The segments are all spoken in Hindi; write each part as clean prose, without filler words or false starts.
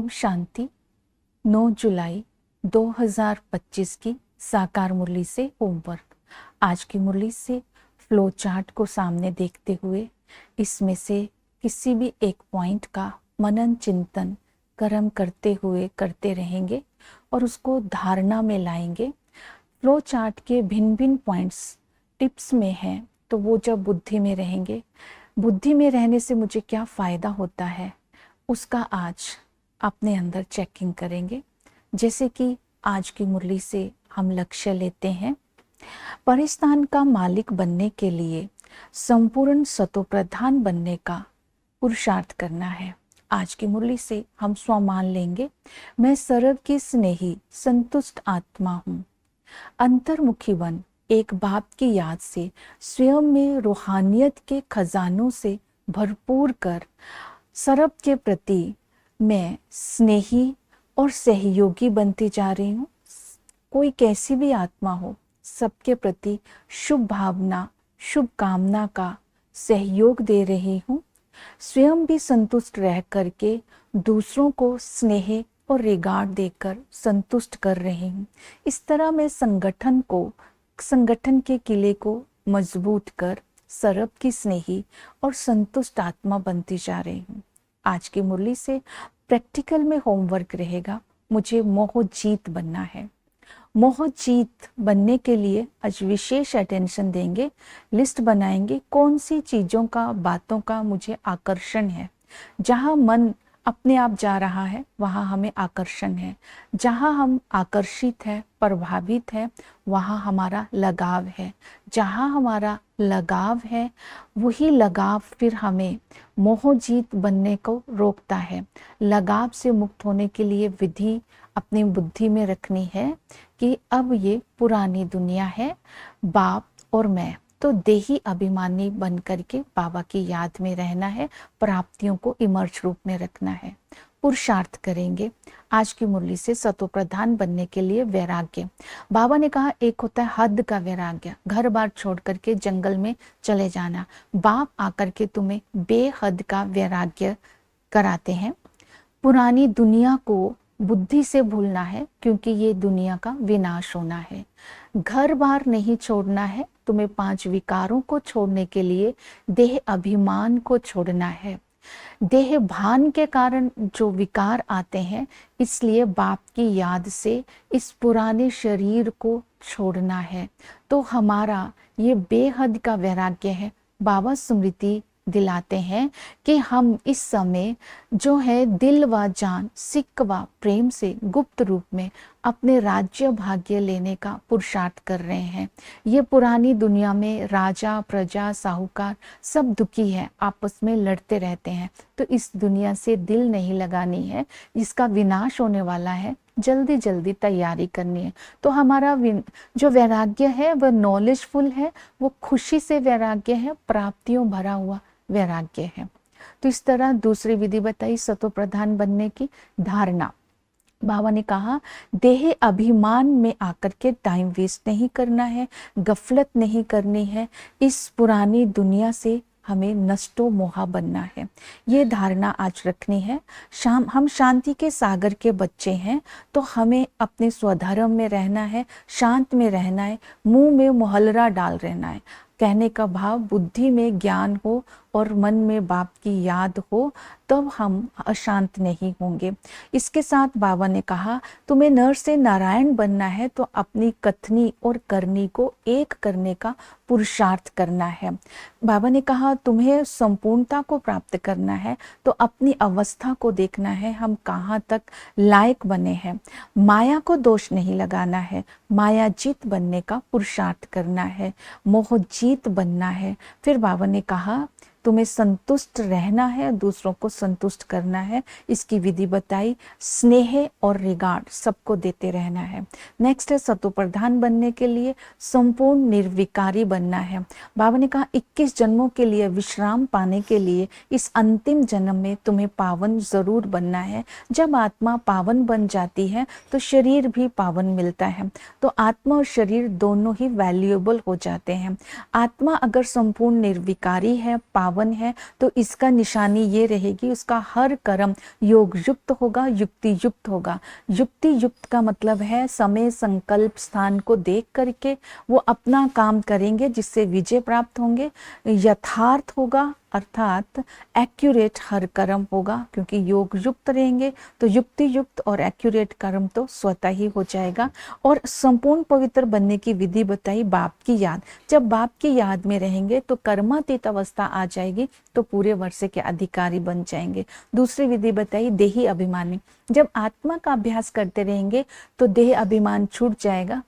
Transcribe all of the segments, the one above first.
ओम शांति। 9 जुलाई 2025 की साकार मुरली से होमवर्क। आज की मुरली से फ्लो चार्ट को सामने देखते हुए इसमें से किसी भी एक पॉइंट का मनन चिंतन कर्म करते हुए करते रहेंगे और उसको धारणा में लाएंगे। फ्लो चार्ट के भिन्न भिन्न पॉइंट्स टिप्स में हैं, तो वो जब बुद्धि में रहेंगे, बुद्धि में रहने से मुझे क्या फ़ायदा होता है उसका आज अपने अंदर चेकिंग करेंगे। जैसे कि आज की मुरली से हम लक्ष्य लेते हैं, परिस्थान का मालिक बनने के लिए संपूर्ण सतोप्रधान बनने का पुरुषार्थ करना है। आज की मुरली से हम स्वमान लेंगे, मैं सर्व की स्नेही संतुष्ट आत्मा हूँ। अंतर्मुखी बन एक बाप की याद से स्वयं में रूहानियत के खजानों से भरपूर कर सर्व के प्रति मैं स्नेही और सहयोगी बनती जा रही हूँ। कोई कैसी भी आत्मा हो, सबके प्रति शुभ भावना शुभ कामना का सहयोग दे रही हूँ। स्वयं भी संतुष्ट रह करके दूसरों को स्नेह और रिगार्ड देकर संतुष्ट कर रही हूँ। इस तरह मैं संगठन के किले को मजबूत कर सर्व की स्नेही और संतुष्ट आत्मा बनती जा रही हूँ। आज की मुरली से प्रैक्टिकल में होमवर्क रहेगा, मुझे मोह जीत बनना है। मोह जीत बनने के लिए आज विशेष अटेंशन देंगे, लिस्ट बनाएंगे कौन सी चीज़ों का बातों का मुझे आकर्षण है। जहाँ मन अपने आप जा रहा है वहाँ हमें आकर्षण है, जहाँ हम आकर्षित है प्रभावित है वहाँ हमारा लगाव है। जहाँ हमारा लगाव है वही लगाव फिर हमें मोह जीत बनने को रोकता है। लगाव से मुक्त होने के लिए विधि अपनी बुद्धि में रखनी है कि अब ये पुरानी दुनिया है, बाप और मैं तो देही अभिमानी बन करके बाबा की याद में रहना है, प्राप्तियों को इमर्ज रूप में रखना है। पुरुषार्थ करेंगे आज की मुरली से सतोप्रधान बनने के लिए वैराग्य। बाबा ने कहा एक होता है हद का वैराग्य, घर बार छोड़ करके जंगल में चले जाना। बाप आकर के तुम्हें बेहद का वैराग्य कराते हैं। पुरानी दुनिया को बुद्धि से भूलना है क्योंकि ये दुनिया का विनाश होना है। घर बार नहीं छोड़ना है, तुम्हें 5 विकारों को छोड़ने के लिए देह अभिमान को छोड़ना है। देह भान के कारण जो विकार आते हैं, इसलिए बाप की याद से इस पुराने शरीर को छोड़ना है। तो हमारा ये बेहद का वैराग्य है। बाबा स्मृति दिलाते हैं कि हम इस समय जो है दिल व जान सिक व प्रेम से गुप्त रूप में अपने राज्य भाग्य लेने का पुरुषार्थ कर रहे हैं। ये पुरानी दुनिया में राजा प्रजा साहूकार सब दुखी है, आपस में लड़ते रहते हैं। तो इस दुनिया से दिल नहीं लगानी है, जिसका विनाश होने वाला है, जल्दी जल्दी तैयारी करनी है। तो हमारा जो वैराग्य है वह नॉलेजफुल है, वो खुशी से वैराग्य है, प्राप्तियों भरा हुआ वैराग्य है। तो इस तरह दूसरी विधि बताई सतोप्रधान बनने की धारणा। बाबा ने कहा देह अभिमान में आकर के टाइम वेस्ट नहीं करना है, गफलत नहीं करनी है। इस पुरानी दुनिया से हमें नष्टो मोहा बनना है, ये धारणा आज रखनी है। हम शांति के सागर के बच्चे हैं, तो हमें अपने स्वधर्म में रहना है, शांत में रहना है, मुंह में मोहल्ला डाल रहना है। कहने का भाव बुद्धि में ज्ञान हो और मन में बाप की याद हो, तब हम अशांत नहीं होंगे। इसके साथ बाबा ने कहा तुम्हें नर से नारायण बनना है, तो अपनी कथनी और करनी को एक करने का पुरुषार्थ करना है। बाबा ने कहा तुम्हें संपूर्णता को प्राप्त करना है, तो अपनी अवस्था को देखना है, हम कहाँ तक लायक बने हैं। माया को दोष नहीं लगाना है, माया जीत बनने का पुरुषार्थ करना है, मोह जीत बनना है। फिर बाबा ने कहा तुम्हें संतुष्ट रहना है, दूसरों को संतुष्ट करना है। इसकी विधि बताई, स्नेह और रिगार्ड सबको देते रहना है। नेक्स्ट है सतोप्रधान बनने के लिए संपूर्ण निर्विकारी बनना है। बाबा ने कहा 21 जन्मों के लिए विश्राम पाने के लिए इस अंतिम जन्म में तुम्हें पावन जरूर बनना है। जब आत्मा पावन बन जाती है तो शरीर भी पावन मिलता है, तो आत्मा और शरीर दोनों ही वैल्यूएबल हो जाते हैं। आत्मा अगर संपूर्ण निर्विकारी है, पावन पावन है, तो इसका निशानी ये रहेगी, उसका हर कर्म योग युक्त होगा, युक्ति युक्त होगा। युक्ति युक्त का मतलब है समय संकल्प स्थान को देख करके वो अपना काम करेंगे जिससे विजय प्राप्त होंगे। यथार्थ होगा अर्थात एक्यूरेट हर कर्म होगा, क्योंकि योग युक्त रहेंगे तो युक्ति युक्त और एक्यूरेट कर्म तो स्वतः ही हो जाएगा। और संपूर्ण पवित्र बनने की विधि बताई, बाप की याद। जब बाप की याद में रहेंगे तो कर्मातीत अवस्था आ जाएगी, तो पूरे वर्षे के अधिकारी बन जाएंगे। दूसरी विधि बताई देही अभिमानी। जब आत्मा का अभ्यास करते रहेंगे तो देह अभिमान छूट जाएगा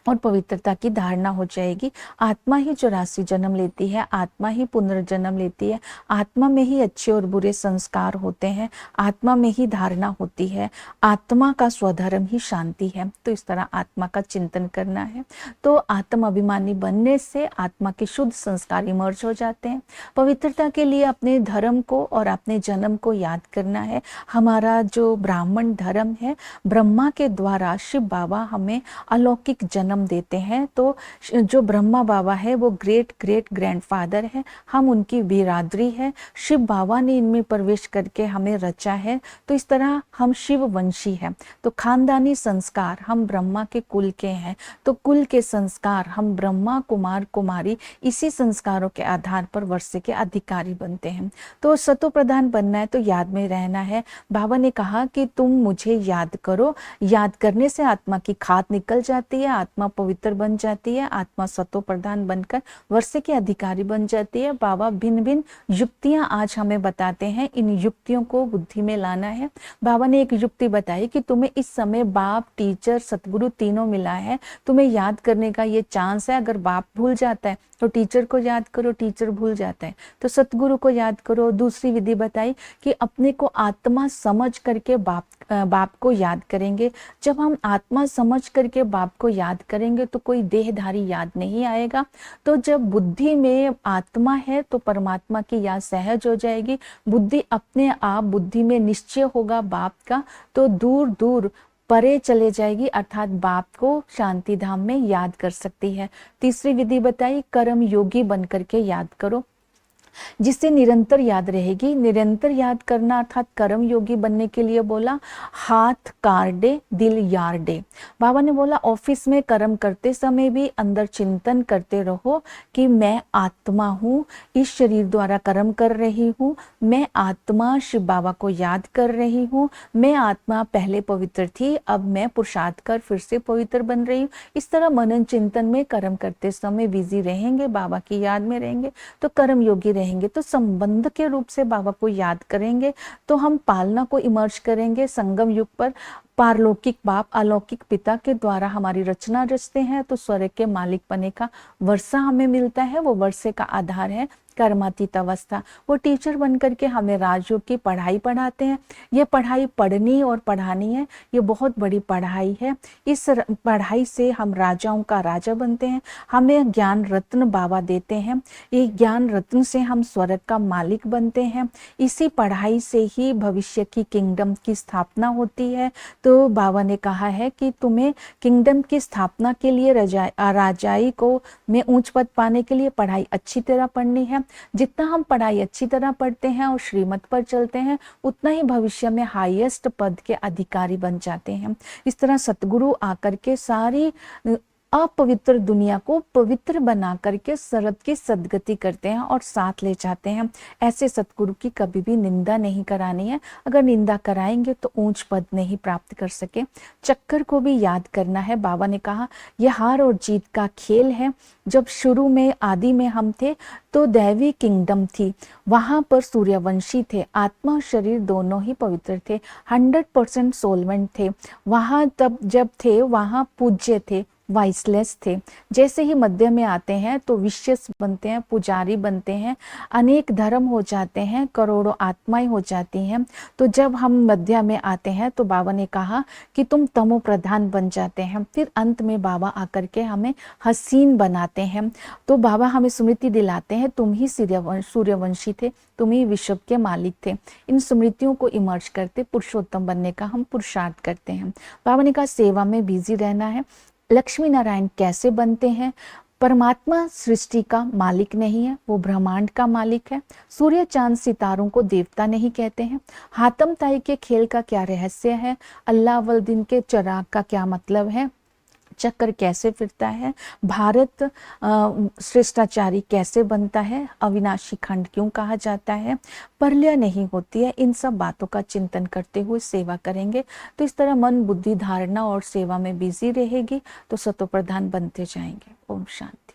और पवित्रता की धारणा हो जाएगी। आत्मा ही 84 जन्म लेती है, आत्मा ही पुनर्जन्म लेती है, आत्मा में ही अच्छे और बुरे संस्कार होते हैं, आत्मा में ही धारणा होती है, आत्मा का स्वधर्म ही शांति है। तो इस तरह आत्मा का चिंतन करना है। तो आत्म अभिमानी बनने से आत्मा के शुद्ध संस्कार इमर्ज हो जाते हैं। पवित्रता के लिए अपने धर्म को और अपने जन्म को याद करना है। हमारा जो ब्राह्मण धर्म है, ब्रह्मा के द्वारा शिव बाबा हमें अलौकिक जन्म देते हैं। तो जो ब्रह्मा बाबा है वो ग्रेट ग्रेट ग्रैंडफादर है, हम उनकी बिरादरी है। शिव बाबा ने इनमें प्रवेश करके हमें रचा है, तो इस तरह हम शिव वंशी हैं। तो खानदानी संस्कार, हम ब्रह्मा के कुल के हैं, तो कुल के संस्कार हम ब्रह्मा कुमार कुमारी, इसी संस्कारों के आधार पर वर्षे के अधिकारी बनते हैं। तो सतो प्रधान बनना है तो याद में रहना है। बाबा ने कहा कि तुम मुझे याद करो, याद करने से आत्मा की खाद निकल जाती है, आत्मा पवित्र बन जाती है, आत्मा सतो प्रधान बनकर वर्षे के अधिकारी बन जाती है। बाबा भिन्न भिन्न युक्तियां आज हमें बताते हैं, इन युक्तियों को बुद्धि में लाना है। बाबा ने एक युक्ति बताई कि तुम्हें इस समय बाप, टीचर, सतगुरु तीनों मिला है, तुम्हें याद करने का ये चांस है। अगर बाप भूल जाता है तो टीचर को याद करो, टीचर भूल जाता है तो सतगुरु को याद करो। दूसरी विधि बताई कि अपने को आत्मा समझ करके बाप को याद करेंगे। जब हम आत्मा समझ करके बाप को याद करेंगे तो कोई देहधारी याद नहीं आएगा। तो जब बुद्धि में आत्मा है तो परमात्मा की याद सहज हो जाएगी। बुद्धि अपने आप बुद्धि में निश्चय होगा बाप का, तो दूर दूर परे चले जाएगी, अर्थात बाप को शांति धाम में याद कर सकती है। तीसरी विधि बताई कर्म योगी बन करके याद करो, जिससे निरंतर याद रहेगी। निरंतर याद करना अर्थात कर्म योगी बनने के लिए बोला हाथ कारडे दिल यारडे। बाबा ने बोला ऑफिस में कर्म करते समय भी अंदर चिंतन करते रहो कि मैं आत्मा हूँ, इस शरीर द्वारा कर्म कर रही हूँ, मैं आत्मा शिव बाबा को याद कर रही हूँ, मैं आत्मा पहले पवित्र थी, अब मैं पुरुषार्थ कर फिर से पवित्र बन रही हूँ। इस तरह मनन चिंतन में कर्म करते समय बिजी रहेंगे, बाबा की याद में रहेंगे तो कर्म योगी रहेंगे। तो संबंध के रूप से बाबा को याद करेंगे तो हम पालना को इमर्ज करेंगे संगम युग पर। पारलौकिक बाप अलौकिक पिता के द्वारा हमारी रचना रचते हैं, तो स्वर्ग के मालिक बने का वर्षा हमें मिलता है। वो वर्षे का आधार है कर्मातीत अवस्था। वो टीचर बन करके हमें राजयोग की पढ़ाई पढ़ाते हैं। ये पढ़ाई पढ़नी और पढ़ानी है, ये बहुत बड़ी पढ़ाई है। इस पढ़ाई से हम राजाओं का राजा बनते हैं। हमें ज्ञान रत्न बाबा देते हैं, ये ज्ञान रत्न से हम स्वर्ग का मालिक बनते हैं। इसी पढ़ाई से ही भविष्य की किंगडम की स्थापना होती है। तो बाबा ने कहा है कि तुम्हें किंगडम की स्थापना के लिए राजाई को में ऊंच पद पाने के लिए पढ़ाई अच्छी तरह पढ़नी है। जितना हम पढ़ाई अच्छी तरह पढ़ते हैं और श्रीमत पर चलते हैं, उतना ही भविष्य में हाईएस्ट पद के अधिकारी बन जाते हैं। इस तरह सतगुरु आकर के सारी अपवित्र दुनिया को पवित्र बना करके सरद की सदगति करते हैं और साथ ले जाते हैं। ऐसे सतगुरु की कभी भी निंदा नहीं करानी है। अगर निंदा कराएंगे तो ऊंच पद नहीं प्राप्त कर सके। चक्कर को भी याद करना है। बाबा ने कहा यह हार और जीत का खेल है। जब शुरू में आदि में हम थे तो दैवी किंगडम थी, वहां पर सूर्यवंशी थे, आत्मा शरीर दोनों ही पवित्र थे, 100% सोलवेंट थे। वहां तब जब थे वहां पूज्य थे, वाइसलेस थे। जैसे ही मध्य में आते हैं तो विशेष बनते हैं, पुजारी बनते हैं, अनेक धर्म हो जाते हैं, करोड़ों आत्माएं हो जाती हैं। तो जब हम मध्य में आते हैं तो बाबा ने कहा कि तुम तमो प्रधान बन जाते हैं। फिर अंत में बाबा आकर के हमें हसीन बनाते हैं। तो बाबा हमें स्मृति दिलाते हैं तुम ही सूर्यवंशी थे, तुम ही विश्व के मालिक थे। इन स्मृतियों को इमर्ज करते पुरुषोत्तम बनने का हम पुरुषार्थ करते हैं। बाबा ने कहा सेवा में बिजी रहना है। लक्ष्मी नारायण कैसे बनते हैं? परमात्मा सृष्टि का मालिक नहीं है, वो ब्रह्मांड का मालिक है। सूर्य चांद सितारों को देवता नहीं कहते हैं। हातम ताई के खेल का क्या रहस्य है, अल्लाह वल दिन के चिराग का क्या मतलब है, चक्र कैसे फिरता है, भारत श्रेष्ठाचारी कैसे बनता है, अविनाशी खंड क्यों कहा जाता है, परलय नहीं होती है, इन सब बातों का चिंतन करते हुए सेवा करेंगे तो इस तरह मन बुद्धि धारणा और सेवा में बिजी रहेगी तो सतो प्रधान बनते जाएंगे। ओम शांति।